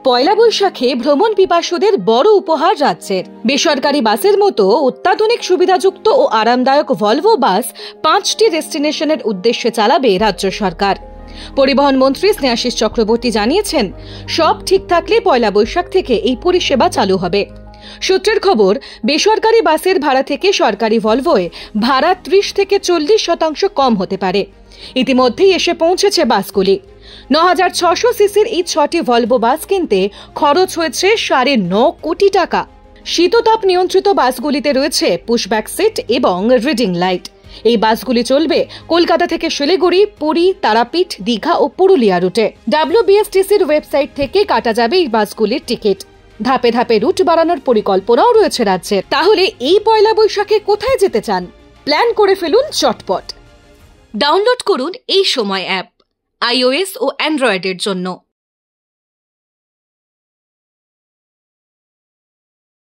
পয়লা বৈশাখে ভ্রমণ পিপাসুদের বড় উপহার রাজ্যের। বেসরকারি বাসের মতো অত্যাধুনিক সুবিধাযুক্ত ও আরামদায়ক ভলভো বাস 5টি ডেস্টিনেশনের উদ্দেশ্যে চালাবে রাজ্য সরকার। পরিবহন মন্ত্রী স্নেহাশিস চক্রবর্তী জানিয়েছেন, সব ঠিক থাকলে পয়লা বৈশাখ থেকে এই পরিষেবা চালু হবে। সূত্রের খবর, বেসরকারি বাসের ভাড়া থেকে সরকারি ভলভোয় ভাড়া 30 থেকে 40% কম হতে পারে। ইতিমধ্যেই এসে পৌঁছেছে বাসগুলি। 9600 সিসির এই 6টি ভলভো বাস কিনতে খরচ হয়েছে 9.5 কোটি টাকা। শীততাপ নিয়ন্ত্রিত বাসগুলিতে রয়েছে পুশব্যাক সিট এবং রিডিং লাইট। এই বাসগুলি চলবে কলকাতা থেকে শিলিগুড়ি, পুরী, তারাপীঠ, দীঘা ও পুরুলিয়া রুটে। WBSTCর ওয়েবসাইট থেকে কাটা যাবে এই বাসগুলির টিকিট। ধাপে ধাপে রুট বাড়ানোর পরিকল্পনাও রয়েছে রাজ্যের। তাহলে এই পয়লা বৈশাখে কোথায় যেতে চান? প্ল্যান করে ফেলুন চটপট। ডাউনলোড করুন এই সময় অ্যাপ, iOS ও অ্যান্ড্রয়েডের জন্য।